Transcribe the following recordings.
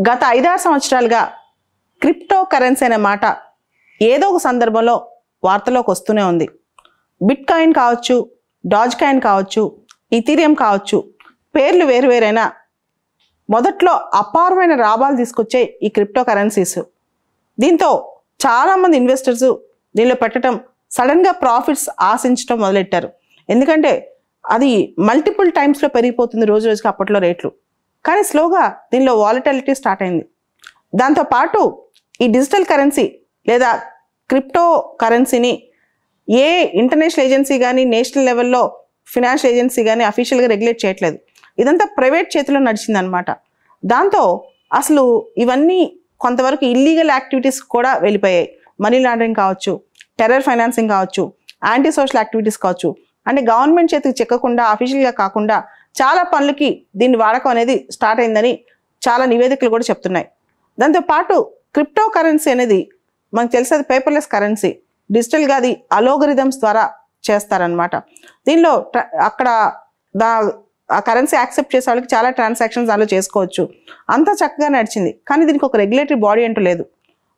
గత 5-6 సంవత్సరాలుగా crypto currency అనే మాట ఏదో ఒక సందర్భంలో వార్తలోకి వస్తూనే ఉంది. బిట్ కాయిన్ కావచ్చు, డాజ్ కాయిన్ కావచ్చు, ఇథీరియం కావచ్చు, పేర్లు వేరువేరైనా మొదట్లో అపారమైన లాభాలు తీసుకొచ్చే ఈ క్రిప్టో కరెన్సీస్. దీంతో చాలామంది ఇన్వెస్టర్స్ దీనిలో పెట్టడం సడన్గా ప్రాఫిట్స్ ఆశించడం మొదలెట్టారు. ఎందుకంటే అది మల్టిపుల్ టైమ్స్లో పెరిగిపోతుంది రోజు రోజుకి అప్పట్లో రేట్లు. కానీ స్లోగా దీనిలో వాలటిలిటీ స్టార్ట్ అయింది. దాంతోపాటు ఈ డిజిటల్ కరెన్సీ లేదా క్రిప్టో కరెన్సీని ఏ ఇంటర్నేషనల్ ఏజెన్సీ కానీ నేషనల్ లెవెల్లో ఫినాన్షియల్ ఏజెన్సీ కానీ అఫీషియల్గా రెగ్యులేట్ చేయట్లేదు. ఇదంతా ప్రైవేట్ చేతిలో నడిచిందనమాట. దాంతో అసలు ఇవన్నీ కొంతవరకు ఇల్లీగల్ యాక్టివిటీస్ కూడా వెళ్ళిపోయాయి. మనీ లాండరింగ్ కావచ్చు, టెర్రర్ ఫైనాన్సింగ్ కావచ్చు, యాంటీ సోషల్ యాక్టివిటీస్ కావచ్చు. అంటే గవర్నమెంట్ చేతికి చెక్కకుండా అఫీషియల్గా కాకుండా చాలా పనులకి దీన్ని వాడకం అనేది స్టార్ట్ అయిందని చాలా నివేదికలు కూడా చెప్తున్నాయి. దాంతోపాటు క్రిప్టో కరెన్సీ అనేది మనకు తెలిసి అది పేపర్లెస్ కరెన్సీ. డిజిటల్గా అది అలోగరిథమ్స్ ద్వారా చేస్తారనమాట. దీనిలో అక్కడ ఆ కరెన్సీ యాక్సెప్ట్ చేసే వాళ్ళకి చాలా ట్రాన్సాక్షన్స్ దానిలో చేసుకోవచ్చు. అంతా చక్కగా నడిచింది. కానీ దీనికి ఒక రెగ్యులేటరీ బాడీ అంటూ లేదు.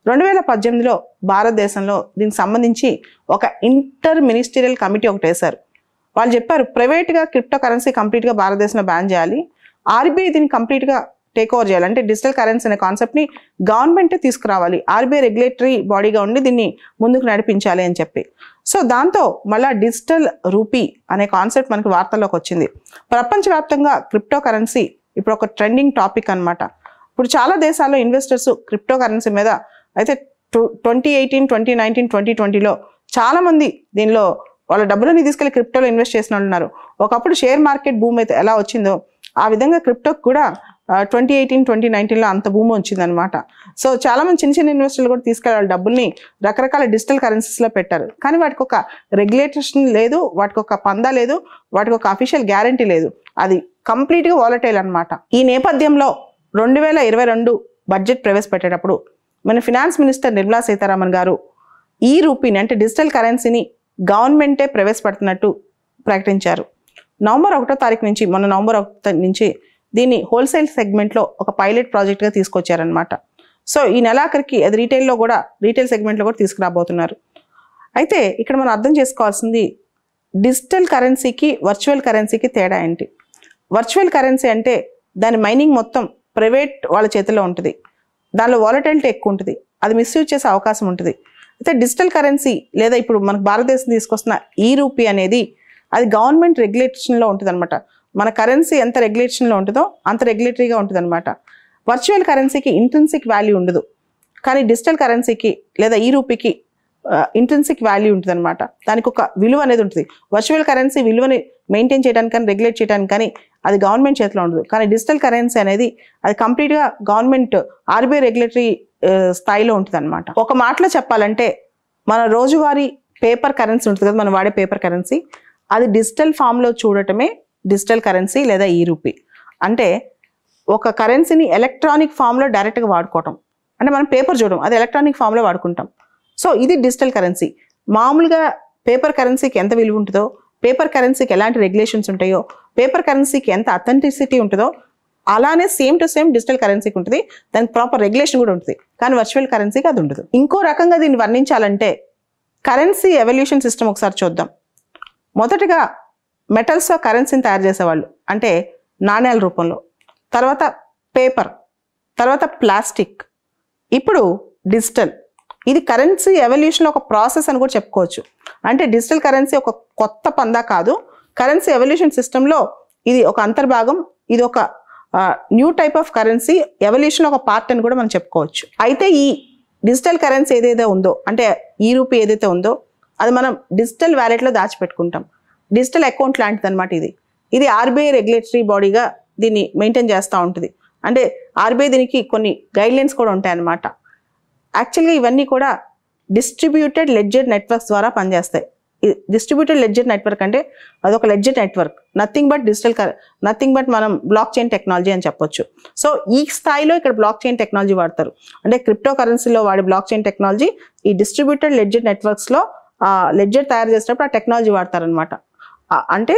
2018లో భారతదేశంలో దీనికి సంబంధించి ఒక ఇంటర్ మినిస్టీరియల్ కమిటీ ఒకటి వేశారు. వాళ్ళు చెప్పారు ప్రైవేట్గా క్రిప్టో కరెన్సీ కంప్లీట్గా భారతదేశంలో బ్యాన్ చేయాలి, ఆర్బీఐ దీన్ని కంప్లీట్గా టేక్ ఓవర్ చేయాలి. అంటే డిజిటల్ కరెన్సీ అనే కాన్సెప్ట్ని గవర్నమెంటే తీసుకురావాలి, ఆర్బీఐ రెగ్యులేటరీ బాడీగా ఉండి దీన్ని ముందుకు నడిపించాలి అని చెప్పి. సో దాంతో మళ్ళీ డిజిటల్ రూపీ అనే కాన్సెప్ట్ మనకి వార్తల్లోకి వచ్చింది. ప్రపంచవ్యాప్తంగా క్రిప్టో కరెన్సీ ఇప్పుడు ఒక ట్రెండింగ్ టాపిక్ అనమాట. ఇప్పుడు చాలా దేశాల్లో ఇన్వెస్టర్స్ క్రిప్టో కరెన్సీ మీద అయితే 2018, 2019, 2020లో చాలామంది దీనిలో వాళ్ళ డబ్బులని తీసుకెళ్లి క్రిప్టోలో ఇన్వెస్ట్ చేసిన వాళ్ళు ఉన్నారు. ఒకప్పుడు షేర్ మార్కెట్ భూమి అయితే ఎలా వచ్చిందో ఆ విధంగా క్రిప్టోకి కూడా 2018, 2019లో అంత భూమి వచ్చిందనమాట. సో చాలామంది చిన్న చిన్న ఇన్వెస్టర్లు కూడా తీసుకెళ్ళి వాళ్ళ డబ్బుల్ని రకరకాల డిజిటల్ కరెన్సీస్లో పెట్టారు. కానీ వాటికి ఒక రెగ్యులేషన్ లేదు, వాటికి ఒక పందా లేదు, వాటికి ఒక అఫీషియల్ గ్యారంటీ లేదు. అది కంప్లీట్గా వాలటైల్ అనమాట. ఈ నేపథ్యంలో 2022 బడ్జెట్ ప్రవేశపెట్టేటప్పుడు మన ఫినాన్స్ మినిస్టర్ నిర్మలా సీతారామన్ గారు ఈ రూపీని అంటే డిజిటల్ కరెన్సీని గవర్నమెంటే ప్రవేశపెడుతున్నట్టు ప్రకటించారు. నవంబర్ 1వ తారీఖు నుంచి మొన్న నవంబర్ 1 నుంచి దీన్ని హోల్సేల్ సెగ్మెంట్లో ఒక పైలట్ ప్రాజెక్ట్గా తీసుకొచ్చారనమాట. సో ఈ నెలాఖరికి అది రీటైల్ సెగ్మెంట్లో కూడా తీసుకురాబోతున్నారు. అయితే ఇక్కడ మనం అర్థం చేసుకోవాల్సింది డిజిటల్ కరెన్సీకి వర్చువల్ కరెన్సీకి తేడా ఏంటి. వర్చువల్ కరెన్సీ అంటే దాని మైనింగ్ మొత్తం ప్రైవేట్ వాళ్ళ చేతిలో ఉంటుంది, దానిలో వాలటిలిటీ ఎక్కువ ఉంటుంది, అది మిస్యూజ్ చేసే అవకాశం ఉంటుంది. అయితే డిజిటల్ కరెన్సీ లేదా ఇప్పుడు మనకు భారతదేశం తీసుకొస్తున్న ఈ రూపీ అనేది అది గవర్నమెంట్ రెగ్యులేషన్లో ఉంటుంది అనమాట. మన కరెన్సీ ఎంత రెగ్యులేషన్లో ఉంటుందో అంత రెగ్యులేటరీగా ఉంటుంది అనమాట. వర్చువల్ కరెన్సీకి ఇంట్రిన్సిక్ వాల్యూ ఉండదు, కానీ డిజిటల్ కరెన్సీకి లేదా ఈ రూపీకి ఇంట్రిన్సిక్ వాల్యూ ఉంటుంది అనమాట. దానికి ఒక విలువ అనేది ఉంటుంది. వర్చువల్ కరెన్సీ విలువని మెయింటైన్ చేయడానికి కానీ రెగ్యులేట్ చేయడానికి కానీ అది గవర్నమెంట్ చేతిలో ఉండదు. కానీ డిజిటల్ కరెన్సీ అనేది అది కంప్లీట్గా గవర్నమెంట్ ఆర్బీఐ రెగ్యులేటరీ స్థాయిలో ఉంటుంది అనమాట. ఒక మాటలో చెప్పాలంటే మన రోజువారీ పేపర్ కరెన్సీ ఉంటుంది కదా, మనం వాడే పేపర్ కరెన్సీ, అది డిజిటల్ ఫామ్లో చూడటమే డిజిటల్ కరెన్సీ లేదా ఈ రూపీ. అంటే ఒక కరెన్సీని ఎలక్ట్రానిక్ ఫామ్లో డైరెక్ట్గా వాడుకోవటం. అంటే మనం పేపర్ చూడడం, అది ఎలక్ట్రానిక్ ఫామ్లో వాడుకుంటాం. సో ఇది డిజిటల్ కరెన్సీ. మామూలుగా పేపర్ కరెన్సీకి ఎంత విలువ ఉంటుందో, పేపర్ కరెన్సీకి ఎలాంటి రెగ్యులేషన్స్ ఉంటాయో, పేపర్ కరెన్సీకి ఎంత అథెంటిసిటీ ఉంటుందో అలానే సేమ్ టు సేమ్ డిజిటల్ కరెన్సీకి ఉంటుంది. దానికి ప్రాపర్ రెగ్యులేషన్ కూడా ఉంటుంది. కానీ వర్చువల్ కరెన్సీకి అది ఉండదు. ఇంకో రకంగా దీన్ని వర్ణించాలంటే కరెన్సీ ఎవల్యూషన్ సిస్టమ్ ఒకసారి చూద్దాం. మొదటగా మెటల్స్తో కరెన్సీని తయారు చేసేవాళ్ళు, అంటే నాణ్యాల రూపంలో, తర్వాత పేపర్, తర్వాత ప్లాస్టిక్, ఇప్పుడు డిజిటల్. ఇది కరెన్సీ ఎవల్యూషన్లో ఒక ప్రాసెస్ అని కూడా చెప్పుకోవచ్చు. అంటే డిజిటల్ కరెన్సీ ఒక కొత్త పందా కాదు, కరెన్సీ ఎవల్యూషన్ సిస్టంలో ఇది ఒక అంతర్భాగం, ఇది ఒక new type of currency evolution ఒక పార్ట్ అని కూడా మనం చెప్పుకోవచ్చు. అయితే ఈ డిజిటల్ కరెన్సీ ఏదైతే ఉందో, అంటే ఈ రూపీ ఏదైతే ఉందో అది మనం డిజిటల్ వ్యాలెట్లో దాచిపెట్టుకుంటాం. డిజిటల్ అకౌంట్ లాంటిది అనమాట ఇది ఆర్బీఐ రెగ్యులేటరీ బాడీగా దీన్ని మెయింటైన్ చేస్తూ ఉంటుంది. అంటే ఆర్బీఐ దీనికి కొన్ని గైడ్లైన్స్ కూడా ఉంటాయన్నమాట. యాక్చువల్గా ఇవన్నీ కూడా డిస్ట్రిబ్యూటెడ్ లెడ్జర్ నెట్వర్క్స్ ద్వారా పనిచేస్తాయి. డిస్ట్రిబ్యూటెడ్ లెడ్జర్ నెట్వర్క్ అంటే అదొక లెడ్జర్ నెట్వర్క్, నథింగ్ బట్ మనం బ్లాక్ చైన్ టెక్నాలజీ అని చెప్పొచ్చు. సో ఈ స్థాయిలో ఇక్కడ బ్లాక్ చైన్ టెక్నాలజీ వాడతారు. అంటే క్రిప్టో కరెన్సీలో వాడే బ్లాక్ చైన్ టెక్నాలజీ ఈ డిస్ట్రిబ్యూటెడ్ లెడ్జర్ నెట్వర్క్స్లో లెడ్జర్ తయారు చేసేటప్పుడు ఆ టెక్నాలజీ వాడతారనమాట. అంటే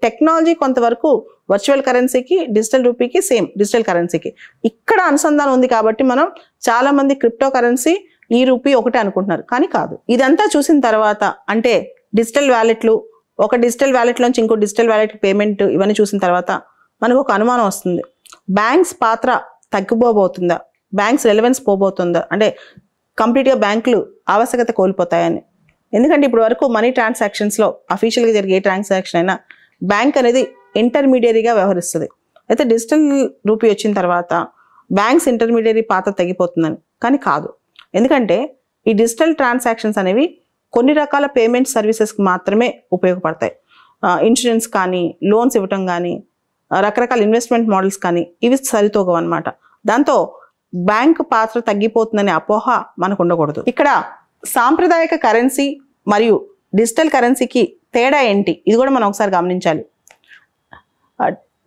టెక్నాలజీ కొంతవరకు వర్చువల్ కరెన్సీకి డిజిటల్ రూపీకి సేమ్, డిజిటల్ కరెన్సీకి ఇక్కడ అనుసంధానం ఉంది కాబట్టి మనం చాలా మంది క్రిప్టో కరెన్సీ ఈ రూపీ ఒకటే అనుకుంటున్నారు, కానీ కాదు. ఇదంతా చూసిన తర్వాత అంటే డిజిటల్ వ్యాలెట్లు, ఒక డిజిటల్ వ్యాలెట్లోంచి ఇంకో డిజిటల్ వ్యాలెట్ పేమెంట్ ఇవన్నీ చూసిన తర్వాత మనకు ఒక అనుమానం వస్తుంది. బ్యాంక్స్ పాత్ర తగ్గిపోబోతుందా, బ్యాంక్స్ రెలవెన్స్ పోబోతుందా, అంటే కంప్లీట్గా బ్యాంకులు ఆవశ్యకత కోల్పోతాయని. ఎందుకంటే ఇప్పుడు వరకు మనీ ట్రాన్సాక్షన్స్లో అఫీషియల్గా జరిగే ఏ ట్రాన్సాక్షన్ అయినా బ్యాంక్ అనేది ఇంటర్మీడియరీగా వ్యవహరిస్తుంది. అయితే డిజిటల్ రూపీ వచ్చిన తర్వాత బ్యాంక్స్ ఇంటర్మీడియరీ పాత్ర తగ్గిపోతుందని, కానీ కాదు. ఎందుకంటే ఈ డిజిటల్ ట్రాన్సాక్షన్స్ అనేవి కొన్ని రకాల పేమెంట్ సర్వీసెస్కి మాత్రమే ఉపయోగపడతాయి. ఇన్సూరెన్స్ కానీ, లోన్స్ ఇవ్వటం కానీ, రకరకాల ఇన్వెస్ట్మెంట్ మోడల్స్ కానీ ఇవి సరితూగవు అనమాట. దాంతో బ్యాంక్ పాత్ర తగ్గిపోతుందనే అపోహ మనకు ఉండకూడదు. ఇక్కడ సాంప్రదాయక కరెన్సీ మరియు డిజిటల్ కరెన్సీకి తేడా ఏంటి, ఇది కూడా మనం ఒకసారి గమనించాలి.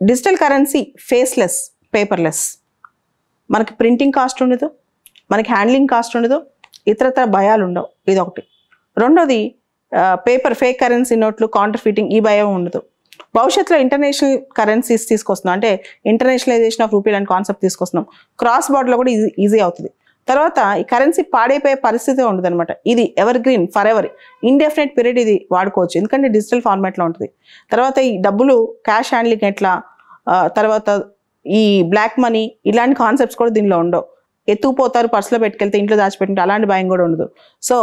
డిజిటల్ కరెన్సీ ఫేస్లెస్, పేపర్లెస్, మనకి ప్రింటింగ్ కాస్ట్ ఉండదు, మనకి హ్యాండ్లింగ్ కాస్ట్ ఉండదు, ఇతరత్ర భయాలు ఉండవు, ఇది ఒకటి. రెండోది పేపర్ ఫేక్ కరెన్సీ నోట్లు, కౌంటర్ ఫిట్టింగ్ ఈ భయం ఉండదు. భవిష్యత్తులో ఇంటర్నేషనల్ కరెన్సీస్ తీసుకొస్తున్నాం, అంటే ఇంటర్నేషనలైజేషన్ ఆఫ్ రూపీ లాంటి కాన్సెప్ట్ తీసుకొస్తున్నాం. క్రాస్ బార్డర్లో కూడా ఈజీ అవుతుంది. తర్వాత ఈ కరెన్సీ పాడైపోయే పరిస్థితి ఉండదు అనమాట. ఇది ever green, for ever, indefinite period ఇది వాడుకోవచ్చు, ఎందుకంటే డిజిటల్ ఫార్మాట్లో ఉంటుంది. తర్వాత ఈ డబ్బులు క్యాష్ హ్యాండ్లింగ్ ఎట్లా, తర్వాత ఈ బ్లాక్ మనీ ఇలాంటి కాన్సెప్ట్స్ కూడా దీనిలో ఉండవు. ఎత్తుకుపోతారు, పర్సులో పెట్టుకెళ్తే ఇంట్లో దాచిపెట్టింటే అలాంటి భయం కూడా ఉండదు. సో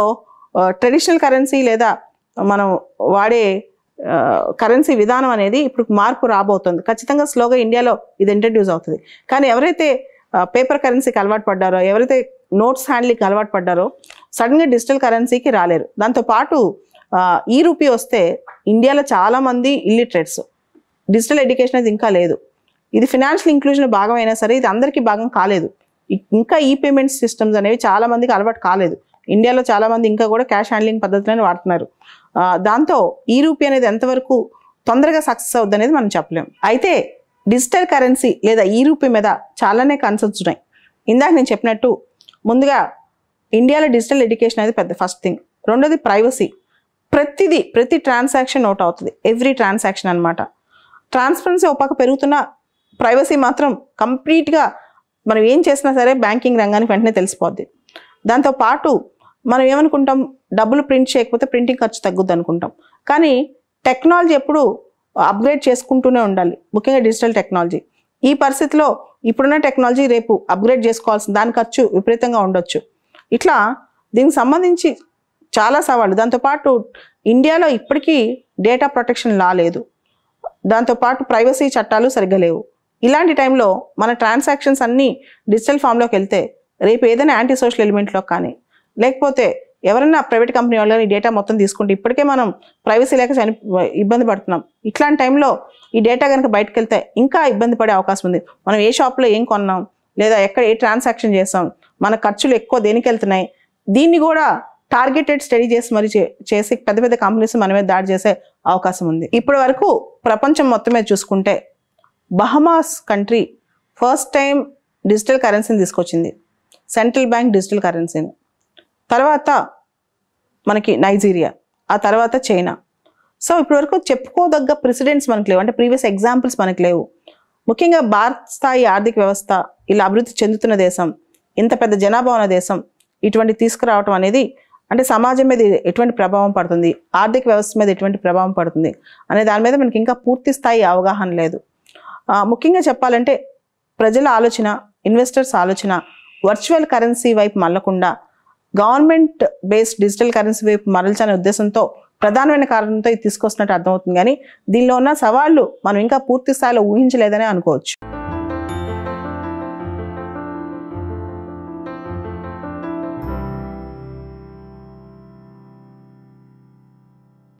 ట్రెడిషనల్ కరెన్సీ లేదా మనం వాడే కరెన్సీ విధానం అనేది ఇప్పుడు మార్పు రాబోతుంది. ఖచ్చితంగా స్లోగా ఇండియాలో ఇది ఇంట్రడ్యూస్ అవుతుంది. కానీ ఎవరైతే పేపర్ కరెన్సీకి అలవాటు పడ్డారో, ఎవరైతే నోట్స్ హ్యాండ్లింగ్కి అలవాటు పడ్డారో సడన్గా డిజిటల్ కరెన్సీకి రాలేరు. దాంతోపాటు ఈ రూపీ వస్తే ఇండియాలో చాలామంది ఇల్లిటరేట్స్, డిజిటల్ ఎడ్యుకేషన్ అనేది ఇంకా లేదు. ఇది ఫినాన్షియల్ ఇంక్లూజన్ భాగం అయినా సరే ఇది అందరికీ భాగం కాలేదు. ఇంకా ఈ పేమెంట్ సిస్టమ్స్ అనేవి చాలా మందికి అలవాటు కాలేదు. ఇండియాలో చాలామంది ఇంకా కూడా క్యాష్ హ్యాండ్లింగ్ పద్ధతులను వాడుతున్నారు. దాంతో ఈ రూపీ అనేది ఎంతవరకు తొందరగా సక్సెస్ అవుద్ది అనేది మనం చెప్పలేం. అయితే డిజిటల్ కరెన్సీ లేదా ఈ రూపీ మీద చాలానే కన్సర్న్స్ ఉన్నాయి. ఇందాక నేను చెప్పినట్టు ముందుగా ఇండియాలో డిజిటల్ ఎడ్యుకేషన్ అనేది పెద్ద ఫస్ట్ థింగ్. రెండోది ప్రైవసీ. ప్రతి ట్రాన్సాక్షన్ నోట్ అవుతుంది, ఎవ్రీ ట్రాన్సాక్షన్ అనమాట. ట్రాన్స్పరెన్సీ ఒక పక్క పెరుగుతున్న ప్రైవసీ మాత్రం కంప్లీట్గా మనం ఏం చేసినా సరే బ్యాంకింగ్ రంగానికి వెంటనే తెలిసిపోద్ది. దాంతోపాటు మనం ఏమనుకుంటాం, డబ్బులు ప్రింట్ చేయకపోతే ప్రింటింగ్ ఖర్చు తగ్గుద్ది అనుకుంటాం. కానీ టెక్నాలజీ ఎప్పుడు అప్గ్రేడ్ చేసుకుంటూనే ఉండాలి, ముఖ్యంగా డిజిటల్ టెక్నాలజీ. ఈ పరిస్థితిలో ఇప్పుడున్న టెక్నాలజీ రేపు అప్గ్రేడ్ చేసుకోవాల్సిన దాని ఖర్చు విపరీతంగా ఉండొచ్చు. ఇట్లా దీనికి సంబంధించి చాలా సవాళ్ళు. దాంతోపాటు ఇండియాలో ఇప్పటికీ డేటా ప్రొటెక్షన్ లా లేదు, దాంతోపాటు ప్రైవసీ చట్టాలు సరిగ్గా లేవు. ఇలాంటి టైంలో మన ట్రాన్సాక్షన్స్ అన్నీ డిజిటల్ ఫామ్లోకి వెళ్తే రేపు ఏదైనా యాంటీ సోషల్ ఎలిమెంట్లో కానీ లేకపోతే ఎవరైనా ప్రైవేట్ కంపెనీ వాళ్ళని డేటా మొత్తం తీసుకుంటే ఇప్పటికే మనం ప్రైవసీ లేక ఇబ్బంది పడుతున్నాం. ఇట్లాంటి టైంలో ఈ డేటా కనుక బయటకు వెళ్తే ఇంకా ఇబ్బంది పడే అవకాశం ఉంది. మనం ఏ షాప్లో ఏం కొన్నాం లేదా ఎక్కడ ఏ ట్రాన్సాక్షన్ చేస్తాం, మన ఖర్చులు ఎక్కువ దేనికి వెళ్తున్నాయి, దీన్ని కూడా టార్గెటెడ్ స్టడీ చేసి మరి చేసి పెద్ద పెద్ద కంపెనీస్ మన మీద దాడి చేసే అవకాశం ఉంది. ఇప్పటి వరకు ప్రపంచం మొత్తం మీద చూసుకుంటే Bahamas country first time digital కరెన్సీని తీసుకొచ్చింది, సెంట్రల్ బ్యాంక్ డిజిటల్ కరెన్సీని. తర్వాత మనకి నైజీరియా, ఆ తర్వాత చైనా. సో ఇప్పటివరకు చెప్పుకోదగ్గ ప్రెసిడెంట్స్ మనకు లేవు, అంటే ప్రీవియస్ ఎగ్జాంపుల్స్ మనకు లేవు. ముఖ్యంగా భారత స్థాయి ఆర్థిక వ్యవస్థ, ఇలా అభివృద్ధి చెందుతున్న దేశం, ఇంత పెద్ద జనాభా ఉన్న దేశం ఇటువంటి తీసుకురావటం అనేది అంటే సమాజం మీద ఎటువంటి ప్రభావం పడుతుంది, ఆర్థిక వ్యవస్థ మీద ఎటువంటి ప్రభావం పడుతుంది అనే దాని మీద మనకి ఇంకా పూర్తి స్థాయి అవగాహన లేదు. ముఖ్యంగా చెప్పాలంటే ప్రజల ఆలోచన, ఇన్వెస్టర్స్ ఆలోచన వర్చువల్ కరెన్సీ వైపు మళ్ళకుండా గవర్నమెంట్ బేస్డ్ డిజిటల్ కరెన్సీ వైపు మరల్చనే ఉద్దేశంతో ప్రధానమైన కారణంతో ఇది తీసుకొస్తున్నట్టు అర్థమవుతుంది. కానీ దీనిలో ఉన్న సవాళ్ళు మనం ఇంకా పూర్తి స్థాయిలో ఊహించలేదనే అనుకోవచ్చు.